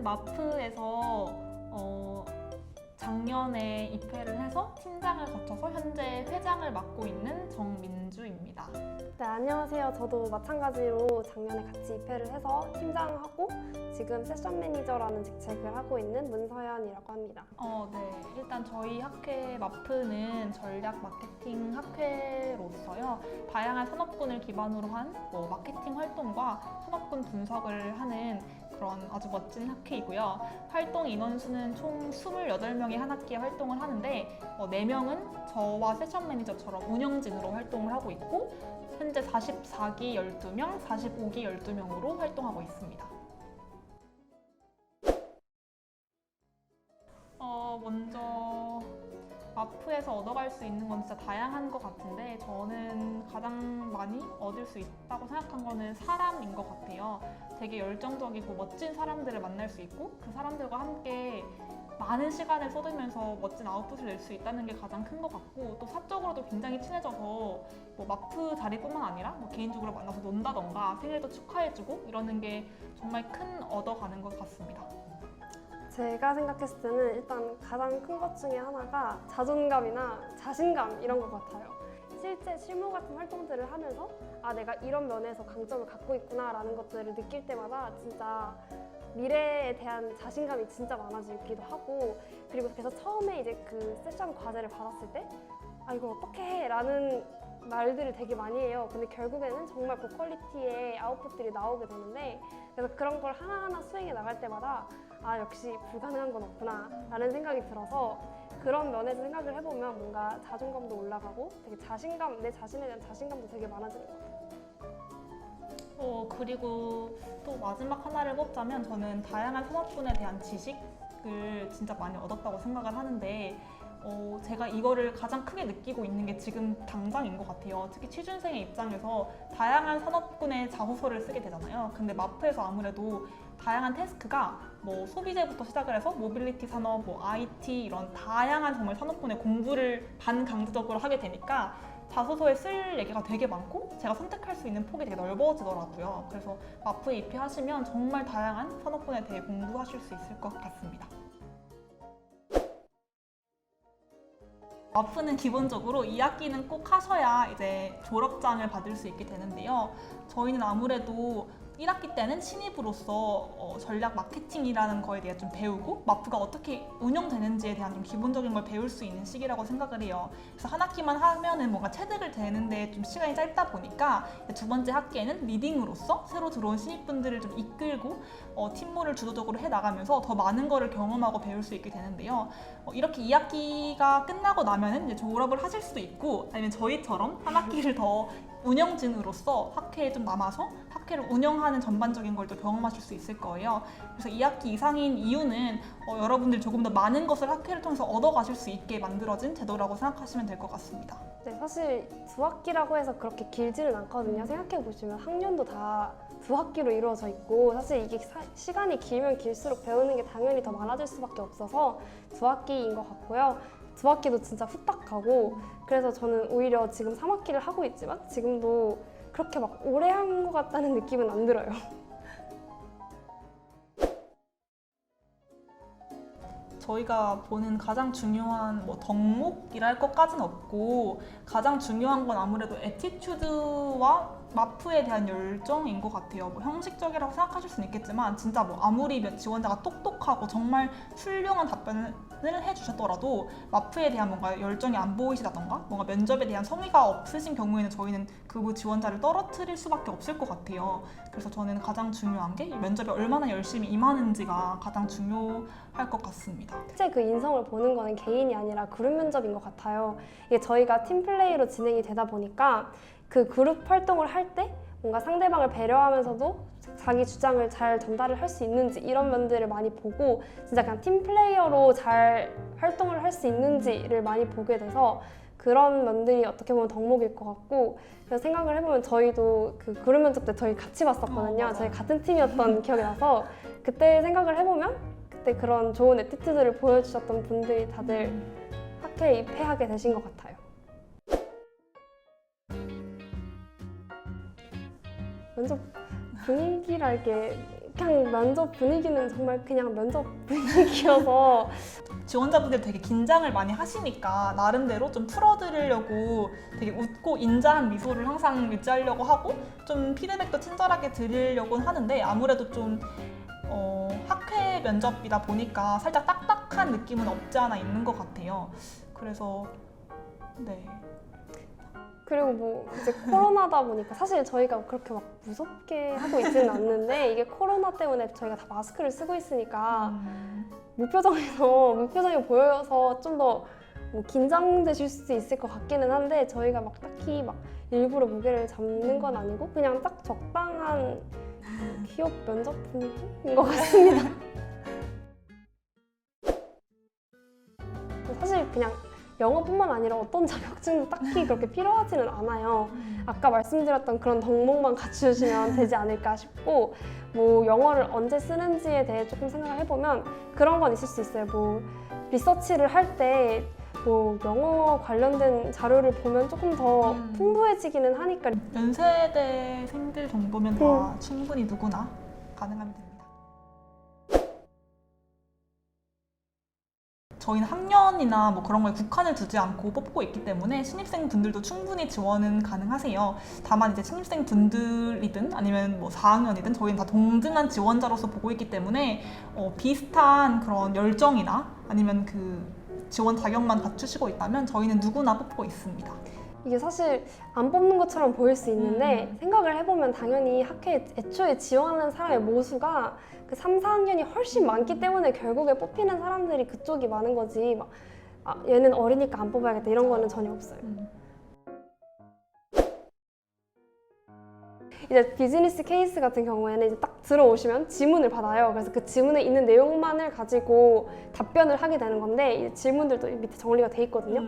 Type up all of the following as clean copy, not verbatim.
마프에서 작년에 입회를 해서 팀장을 거쳐서 현재 회장을 맡고 있는 정민주입니다. 네, 안녕하세요. 저도 마찬가지로 작년에 같이 입회를 해서 팀장하고 지금 세션 매니저라는 직책을 하고 있는 문서연이라고 합니다. 네. 일단 저희 학회 마프는 전략 마케팅 학회로서요. 다양한 산업군을 기반으로 한 마케팅 활동과 산업군 분석을 하는 그런 아주 멋진 학회이고요. 활동 인원수는 총 28명이 한 학기에 활동을 하는데 4명은 저와 세션 매니저처럼 운영진으로 활동을 하고 있고 현재 44기 12명, 45기 12명으로 활동하고 있습니다. 먼저 마프에서 얻어갈 수 있는 건 진짜 다양한 것 같은데 저는 가장 많이 얻을 수 있다고 생각한 거는 사람인 것 같아요. 되게 열정적이고 멋진 사람들을 만날 수 있고 그 사람들과 함께 많은 시간을 쏟으면서 멋진 아웃풋을 낼 수 있다는 게 가장 큰 것 같고 또 사적으로도 굉장히 친해져서 마프 자리뿐만 아니라 개인적으로 만나서 논다던가 생일도 축하해주고 이러는 게 정말 큰 얻어가는 것 같습니다. 제가 생각했을 때는 일단 가장 큰 것 중에 하나가 자존감이나 자신감 이런 것 같아요. 실제 실무 같은 활동들을 하면서 내가 이런 면에서 강점을 갖고 있구나 라는 것들을 느낄 때마다 진짜 미래에 대한 자신감이 진짜 많아지기도 하고 그리고 그래서 처음에 이제 그 세션 과제를 받았을 때 이걸 어떻게 해? 라는 말들을 되게 많이 해요. 근데 결국에는 정말 고퀄리티의 아웃풋들이 나오게 되는데 그래서 그런 걸 하나하나 수행해 나갈 때마다 역시 불가능한 건 없구나 라는 생각이 들어서 그런 면에서 생각을 해보면 뭔가 자존감도 올라가고 되게 내 자신에 대한 자신감도 되게 많아지는 것 같아요. 그리고 또 마지막 하나를 꼽자면 저는 다양한 산업군에 대한 지식을 진짜 많이 얻었다고 생각을 하는데 제가 이거를 가장 크게 느끼고 있는 게 지금 당장인 것 같아요. 특히 취준생의 입장에서 다양한 산업군의 자소서를 쓰게 되잖아요. 근데 마프에서 아무래도 다양한 태스크가 소비재부터 시작을 해서 모빌리티 산업, IT 이런 다양한 정말 산업군의 공부를 반강제적으로 하게 되니까 자소서에 쓸 얘기가 되게 많고 제가 선택할 수 있는 폭이 되게 넓어지더라고요. 그래서 마프에 입회하시면 정말 다양한 산업군에 대해 공부하실 수 있을 것 같습니다. 마프는 기본적으로 2학기는 꼭 하셔야 이제 졸업장을 받을 수 있게 되는데요. 저희는 아무래도 1학기 때는 신입으로서 전략 마케팅이라는 거에 대해 좀 배우고 마프가 어떻게 운영되는지에 대한 좀 기본적인 걸 배울 수 있는 시기라고 생각을 해요. 그래서 한 학기만 하면은 뭔가 체득을 되는데 좀 시간이 짧다 보니까 두 번째 학기에는 리딩으로서 새로 들어온 신입분들을 좀 이끌고 팀몰을 주도적으로 해나가면서 더 많은 거를 경험하고 배울 수 있게 되는데요. 이렇게 2학기가 끝나고 나면은 이제 졸업을 하실 수도 있고 아니면 저희처럼 한 학기를 더 운영진으로서 학회에 좀 남아서 학회를 운영하는 전반적인 걸 또 경험하실 수 있을 거예요. 그래서 2학기 이상인 이유는 여러분들이 조금 더 많은 것을 학회를 통해서 얻어가실 수 있게 만들어진 제도라고 생각하시면 될 것 같습니다. 네, 사실 2학기라고 해서 그렇게 길지는 않거든요. 생각해보시면 학년도 다 2학기로 이루어져 있고 사실 이게 시간이 길면 길수록 배우는 게 당연히 더 많아질 수밖에 없어서 2학기인 것 같고요. 2학기도 진짜 후딱 가고 그래서 저는 오히려 지금 3학기를 하고 있지만 지금도 그렇게 막 오래 한 것 같다는 느낌은 안 들어요. 저희가 보는 가장 중요한 덕목이라 할 것까지는 없고 가장 중요한 건 아무래도 애티튜드와 마프에 대한 열정인 것 같아요. 형식적이라고 생각하실 수는 있겠지만 진짜 아무리 지원자가 똑똑하고 정말 훌륭한 답변을 해주셨더라도 마프에 대한 뭔가 열정이 안 보이시다던가 뭔가 면접에 대한 성의가 없으신 경우에는 저희는 그 지원자를 떨어뜨릴 수밖에 없을 것 같아요. 그래서 저는 가장 중요한 게 면접에 얼마나 열심히 임하는지가 가장 중요할 것 같습니다. 실제 그 인성을 보는 거는 개인이 아니라 그룹 면접인 것 같아요. 이게 저희가 팀플레이로 진행이 되다 보니까 그 그룹 활동을 할 때 뭔가 상대방을 배려하면서도 자기 주장을 잘 전달을 할 수 있는지 이런 면들을 많이 보고 진짜 그냥 팀플레이어로 잘 활동을 할 수 있는지를 많이 보게 돼서 그런 면들이 어떻게 보면 덕목일 것 같고 그래서 생각을 해보면 저희도 그 그룹 면접 때 저희 같이 봤었거든요. 저희 같은 팀이었던 기억이 나서 그때 생각을 해보면 그때 그런 좋은 애티튜드를 보여주셨던 분들이 다들 학회에 입회하게 되신 것 같아요. 면접 분위기랄 게 그냥 면접 분위기는 정말 그냥 면접 분위기여서 지원자분들 되게 긴장을 많이 하시니까 나름대로 좀 풀어드리려고 되게 웃고 인자한 미소를 항상 유지하려고 하고 좀 피드백도 친절하게 드리려고 하는데 아무래도 좀 학회 면접이다 보니까 살짝 딱딱한 느낌은 없지 않아 있는 것 같아요. 그래서 네. 그리고 뭐 이제 코로나다 보니까 사실 저희가 그렇게 막 무섭게 하고 있지는 않는데 이게 코로나 때문에 저희가 다 마스크를 쓰고 있으니까 무표정이 보여서 좀 더 뭐 긴장되실 수도 있을 것 같기는 한데 저희가 막 딱히 막 일부러 무게를 잡는 건 아니고 그냥 딱 적당한 기업 면접 분위기인 것 같습니다. 사실 그냥 영어뿐만 아니라 어떤 자격증도 딱히 그렇게 필요하지는 않아요. 아까 말씀드렸던 그런 덕목만 갖추시면 되지 않을까 싶고 뭐 영어를 언제 쓰는지에 대해 조금 생각을 해보면 그런 건 있을 수 있어요. 뭐 리서치를 할 때 뭐 영어 관련된 자료를 보면 조금 더 풍부해지기는 하니까 연세대생들 정도면 다 충분히 누구나 가능하면 됩니다. 저희는 학년이나 뭐 그런 거에 국한을 두지 않고 뽑고 있기 때문에 신입생 분들도 충분히 지원은 가능하세요. 다만 이제 신입생 분들이든 아니면 뭐 4학년이든 저희는 다 동등한 지원자로서 보고 있기 때문에 비슷한 그런 열정이나 아니면 그 지원 자격만 갖추시고 있다면 저희는 누구나 뽑고 있습니다. 이게 사실 안 뽑는 것처럼 보일 수 있는데 생각을 해보면 당연히 학회에 애초에 지원하는 사람의 모수가 그 3, 4학년이 훨씬 많기 때문에 결국에 뽑히는 사람들이 그쪽이 많은 거지 막 얘는 어리니까 안 뽑아야겠다 이런 거는 전혀 없어요. 이제 비즈니스 케이스 같은 경우에는 이제 딱 들어오시면 지문을 받아요. 그래서 그 지문에 있는 내용만을 가지고 답변을 하게 되는 건데 이제 질문들도 밑에 정리가 돼 있거든요.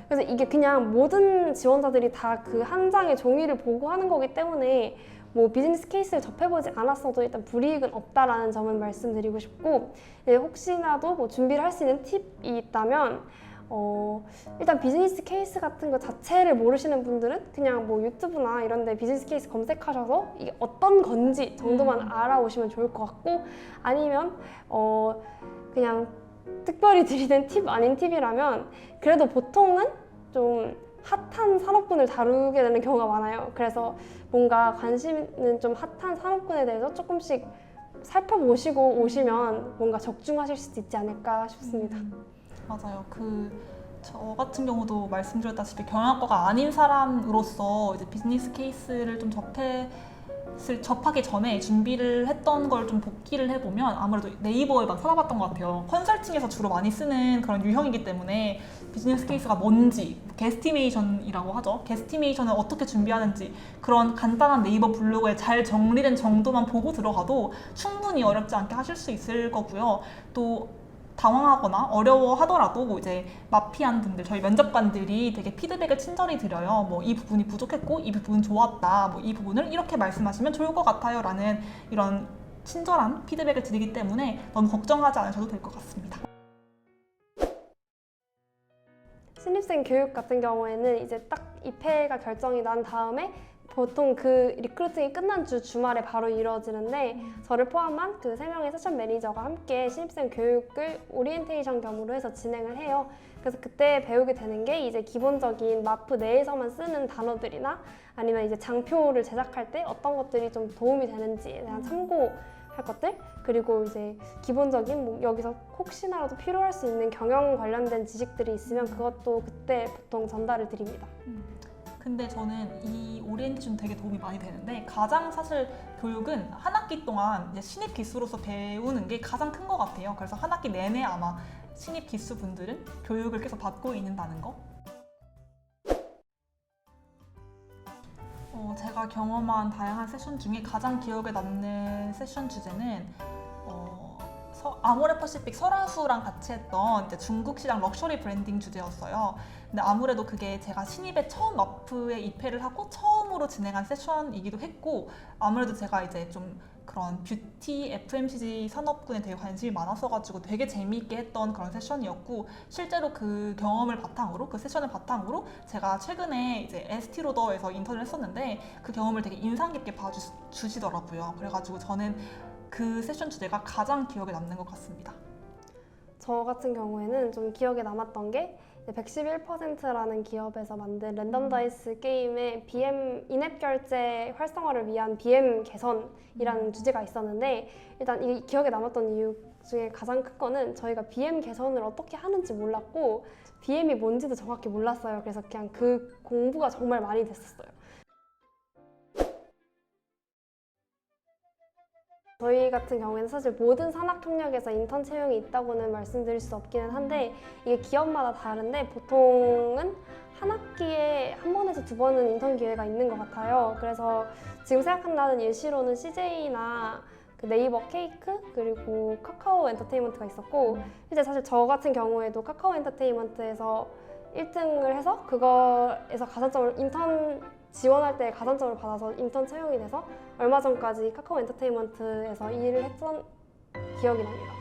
그래서 이게 그냥 모든 지원자들이 다 그 한 장의 종이를 보고 하는 거기 때문에 뭐 비즈니스 케이스를 접해보지 않았어도 일단 불이익은 없다라는 점을 말씀드리고 싶고 혹시나도 뭐 준비를 할 수 있는 팁이 있다면 일단 비즈니스 케이스 같은 거 자체를 모르시는 분들은 그냥 뭐 유튜브나 이런 데 비즈니스 케이스 검색하셔서 이게 어떤 건지 정도만 알아오시면 좋을 것 같고 아니면 그냥 특별히 드리는 팁 아닌 팁이라면 그래도 보통은 좀 핫한 산업군을 다루게 되는 경우가 많아요. 그래서 뭔가 관심 있는 좀 핫한 산업군에 대해서 조금씩 살펴보시고 오시면 뭔가 적중하실 수도 있지 않을까 싶습니다. 맞아요. 저 같은 경우도 말씀드렸다시피 경영학과가 아닌 사람으로서 이제 비즈니스 케이스를 좀 접하기 전에 준비를 했던 걸 좀 복기를 해보면 아무래도 네이버에 막 찾아봤던 것 같아요. 컨설팅에서 주로 많이 쓰는 그런 유형이기 때문에 비즈니스 케이스가 뭔지, 게스티메이션이라고 하죠. 게스티메이션을 어떻게 준비하는지 그런 간단한 네이버 블로그에 잘 정리된 정도만 보고 들어가도 충분히 어렵지 않게 하실 수 있을 거고요. 또 당황하거나 어려워하더라도 이제 마피한 분들, 저희 면접관들이 되게 피드백을 친절히 드려요. 뭐 이 부분이 부족했고 이 부분 좋았다. 뭐 이 부분을 이렇게 말씀하시면 좋을 것 같아요. 라는 이런 친절한 피드백을 드리기 때문에 너무 걱정하지 않으셔도 될 것 같습니다. 신입생 교육 같은 경우에는 이제 딱 입회가 결정이 난 다음에 보통 그 리크루팅이 끝난 주말에 바로 이루어지는데 저를 포함한 그 3명의 세션 매니저가 함께 신입생 교육을 오리엔테이션 겸으로 해서 진행을 해요. 그래서 그때 배우게 되는 게 이제 기본적인 마프 내에서만 쓰는 단어들이나 아니면 이제 장표를 제작할 때 어떤 것들이 좀 도움이 되는지에 대한 참고할 것들 그리고 이제 기본적인 뭐 여기서 혹시나라도 필요할 수 있는 경영 관련된 지식들이 있으면 그것도 그때 보통 전달을 드립니다. 근데 저는 이 오리엔테이션 되게 도움이 많이 되는데 가장 사실 교육은 한 학기 동안 이제 신입 기수로서 배우는 게 가장 큰 것 같아요. 그래서 한 학기 내내 아마 신입 기수분들은 교육을 계속 받고 있는다는 거. 제가 경험한 다양한 세션 중에 가장 기억에 남는 세션 주제는 아모레퍼시픽 설화수랑 같이 했던 이제 중국 시장 럭셔리 브랜딩 주제였어요. 근데 아무래도 그게 제가 신입에 처음 마프에 입회를 하고 처음으로 진행한 세션이기도 했고 아무래도 제가 이제 좀 그런 뷰티, FMCG 산업군에 되게 관심이 많았어가지고 되게 재미있게 했던 그런 세션이었고 실제로 그 경험을 바탕으로 그 세션을 바탕으로 제가 최근에 이제 에스티로더에서 인턴을 했었는데 그 경험을 되게 인상 깊게 봐주시더라고요. 그래가지고 저는 그 세션 주제가 가장 기억에 남는 것 같습니다. 저 같은 경우에는 좀 기억에 남았던 게 111%라는 기업에서 만든 랜덤 다이스 게임의 BM 인앱 결제 활성화를 위한 BM 개선이라는 주제가 있었는데, 일단 이 기억에 남았던 이유 중에 가장 큰 거는 저희가 BM 개선을 어떻게 하는지 몰랐고 BM이 뭔지도 정확히 몰랐어요. 그래서 그냥 그 공부가 정말 많이 됐었어요. 저희 같은 경우에는 사실 모든 산학협력에서 인턴 채용이 있다고는 말씀드릴 수 없기는 한데, 이게 기업마다 다른데 보통은 한 학기에 한 번에서 두 번은 인턴 기회가 있는 것 같아요. 그래서 지금 생각한다는 예시로는 CJ나 그 네이버 케이크 그리고 카카오 엔터테인먼트가 있었고, 이제 사실 저 같은 경우에도 카카오 엔터테인먼트에서 1등을 해서 그거에서 가산점을 인턴 지원할 때 가산점을 받아서 인턴 채용이 돼서 얼마 전까지 카카오 엔터테인먼트에서 일을 했던 기억이 납니다.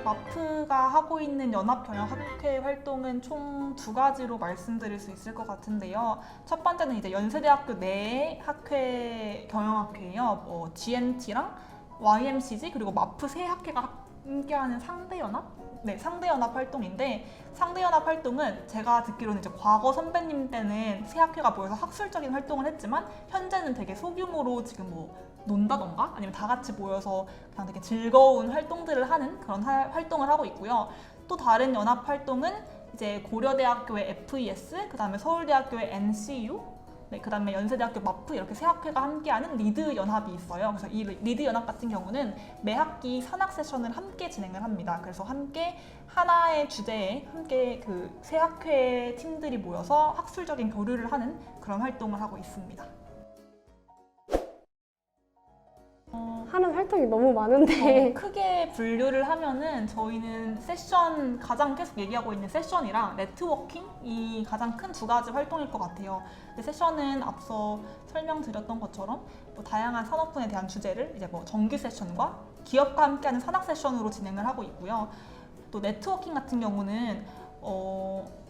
마프가 하고 있는 연합경영학회 활동은 총 두 가지로 말씀드릴 수 있을 것 같은데요. 첫 번째는 이제 연세대학교 내의 학회 경영학회예요. GMT랑 YMCG 그리고 마프 세 학회가 함께하는 상대연합? 네, 상대연합 활동인데, 상대연합 활동은 제가 듣기로는 이제 과거 선배님 때는 세 학회가 모여서 학술적인 활동을 했지만 현재는 되게 소규모로 지금 뭐 논다던가 아니면 다 같이 모여서 그냥 되게 즐거운 활동들을 하는 그런 활동을 하고 있고요. 또 다른 연합 활동은 이제 고려대학교의 FES, 그 다음에 서울대학교의 NCU, 네, 그 다음에 연세대학교 마프 이렇게 세 학회가 함께하는 리드 연합이 있어요. 그래서 이 리드 연합 같은 경우는 매 학기 산학 세션을 함께 진행을 합니다. 그래서 함께 하나의 주제에 함께 그 세 학회 팀들이 모여서 학술적인 교류를 하는 그런 활동을 하고 있습니다. 하는 활동이 너무 많은데 크게 분류를 하면은 저희는 세션, 가장 계속 얘기하고 있는 세션이랑 네트워킹이 가장 큰 두 가지 활동일 것 같아요. 근데 세션은 앞서 설명드렸던 것처럼 뭐 다양한 산업군에 대한 주제를 이제 뭐 정규 세션과 기업과 함께하는 산학 세션으로 진행을 하고 있고요. 또 네트워킹 같은 경우는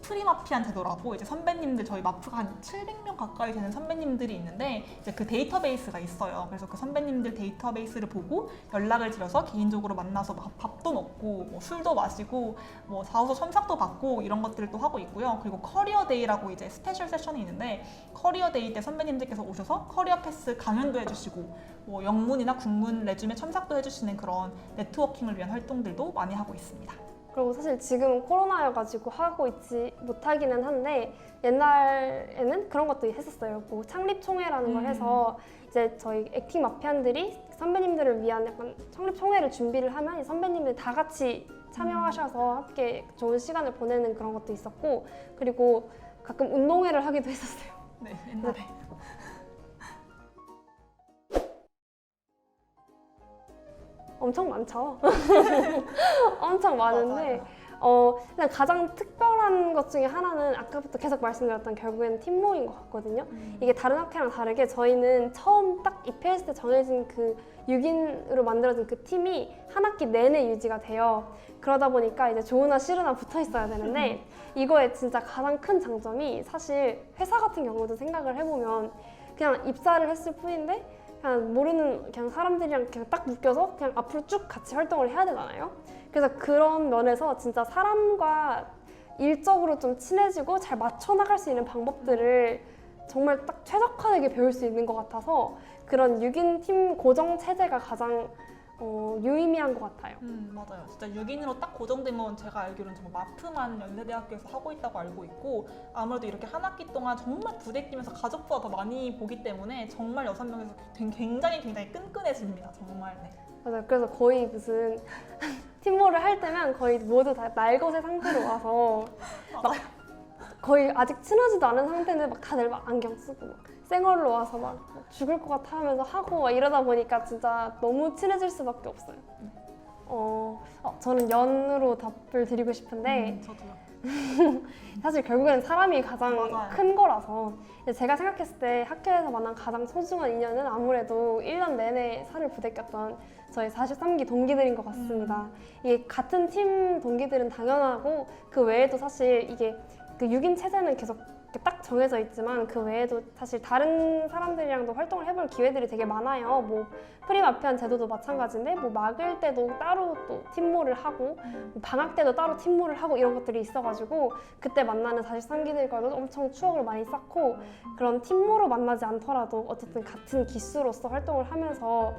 프리마피안 제도라고 이제 선배님들, 저희 마프가 한 700명 가까이 되는 선배님들이 있는데 이제 그 데이터베이스가 있어요. 그래서 그 선배님들 데이터베이스를 보고 연락을 드려서 개인적으로 만나서 밥도 먹고 뭐 술도 마시고 뭐 사후서 첨삭도 받고 이런 것들을 또 하고 있고요. 그리고 커리어데이라고 이제 스페셜 세션이 있는데, 커리어데이 때 선배님들께서 오셔서 커리어 패스 강연도 해주시고 뭐 영문이나 국문 레주메 첨삭도 해주시는 그런 네트워킹을 위한 활동들도 많이 하고 있습니다. 그리고 사실 지금 코로나여가지고 하고 있지 못하기는 한데, 옛날에는 그런 것도 했었어요. 뭐 창립총회라는 걸 해서 이제 저희 액팅 마피안들이 선배님들을 위한 약간 창립총회를 준비를 하면 이 선배님들 다 같이 참여하셔서 함께 좋은 시간을 보내는 그런 것도 있었고, 그리고 가끔 운동회를 하기도 했었어요. 네, 옛날에. 엄청 많죠. 엄청 많은데 맞아요. 그냥 가장 특별한 것 중에 하나는 아까부터 계속 말씀드렸던 결국에는 팀모인 것 같거든요. 이게 다른 학회랑 다르게 저희는 처음 딱 입회했을 때 정해진 그 6인으로 만들어진 그 팀이 한 학기 내내 유지가 돼요. 그러다 보니까 이제 좋으나 싫으나 붙어 있어야 되는데, 이거의 진짜 가장 큰 장점이, 사실 회사 같은 경우도 생각을 해보면 그냥 입사를 했을 뿐인데 그냥 모르는 그냥 사람들이랑 그냥 딱 묶여서 그냥 앞으로 쭉 같이 활동을 해야 되잖아요. 그래서 그런 면에서 진짜 사람과 일적으로 좀 친해지고 잘 맞춰 나갈 수 있는 방법들을 정말 딱 최적화되게 배울 수 있는 것 같아서 그런 6인 팀 고정 체제가 가장 유의미한 것 같아요. 맞아요. 진짜 6인으로 딱 고정되면 제가 알기로는 정말 마프만 연세대학교에서 하고 있다고 알고 있고, 아무래도 이렇게 한 학기 동안 정말 부대 끼면서 가족보다 더 많이 보기 때문에 정말 6명에서 굉장히 끈끈해집니다. 정말. 네. 맞아요. 그래서 거의 무슨 팀모를 할 때면 거의 모두 다 날것의 상태로 와서 막 거의 아직 친하지도 않은 상태인데 막 다들 막 안경 쓰고 막 쌩얼로 와서 막 죽을 것 같아 하면서 하고 막 이러다 보니까 진짜 너무 친해질 수밖에 없어요. 저는 연으로 답을 드리고 싶은데 저도요. 사실 결국에는 사람이 가장 맞아요. 큰 거라서 제가 생각했을 때 학교에서 만난 가장 소중한 인연은 아무래도 1년 내내 살을 부대꼈던 저희 43기 동기들인 것 같습니다. 이게 같은 팀 동기들은 당연하고 그 외에도 사실 이게 그 6인 체제는 계속 이렇게 딱 정해져 있지만 그 외에도 사실 다른 사람들이랑도 활동을 해볼 기회들이 되게 많아요. 뭐 프리마피안 제도도 마찬가지인데 뭐 막을 때도 따로 또 팀모를 하고 뭐 방학 때도 따로 팀모를 하고 이런 것들이 있어가지고 그때 만나는 43기들과도 엄청 추억을 많이 쌓고 그런 팀모로 만나지 않더라도 어쨌든 같은 기수로서 활동을 하면서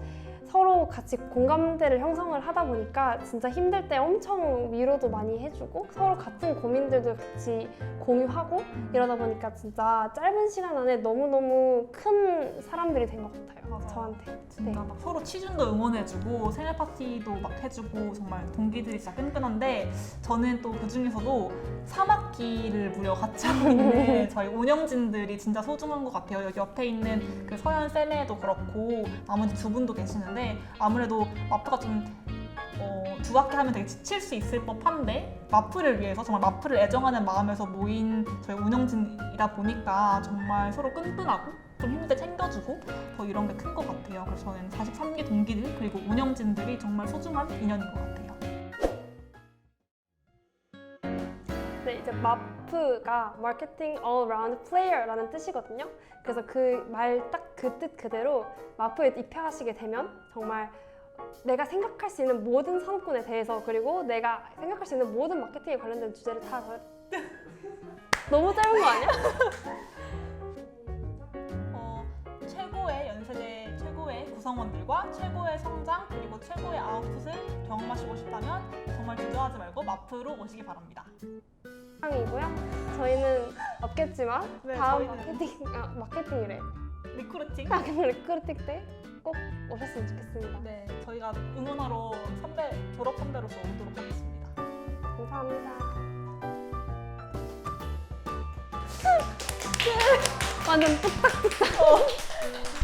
서로 같이 공감대를 형성을 하다 보니까 진짜 힘들 때 엄청 위로도 많이 해주고 서로 같은 고민들도 같이 공유하고 이러다 보니까 진짜 짧은 시간 안에 너무너무 큰 사람들이 된 것 같아요. 맞아요. 저한테. 진짜 막 서로 취준도 응원해주고 생일 파티도 막 해주고 정말 동기들이 진짜 끈끈한데 저는 또 그 중에서도 3학기를 무려 같이 하고 있는 저희 운영진들이 진짜 소중한 것 같아요. 여기 옆에 있는 그 서현 쌤에도 그렇고 나머지 두 분도 계시는데 아무래도 마프가 좀 두 학기 하면 되게 지칠 수 있을 법한데 마프를 위해서 정말 마프를 애정하는 마음에서 모인 저희 운영진이다 보니까 정말 서로 끈끈하고 좀 힘들 때 챙겨주고 더 이런 게 큰 것 같아요. 그래서 저는 43기 동기들 그리고 운영진들이 정말 소중한 인연인 것 같아요. 네, 이제 마프가 Marketing All Around Player라는 뜻이거든요. 그래서 그 말 딱 그 뜻 그대로 마프에 입회하시게 되면 정말 내가 생각할 수 있는 모든 상품에 대해서 그리고 내가 생각할 수 있는 모든 마케팅에 관련된 주제를 다 너무 짧은 거 아니야? 최고의 연세대 최고의 구성원들과 최고의 성장 그리고 최고의 아웃풋을 경험하시고 싶다면 정말 주저하지 말고 마프로 오시기 바랍니다. 이고요. 저희는 없겠지만 네, 다음 저희는- 마케팅이래. 리크루팅. 리크루팅 때 꼭 오셨으면 좋겠습니다. 네, 저희가 응원하러 졸업 선배로서 오도록 하겠습니다. 감사합니다. 완전 뚝딱뚝딱.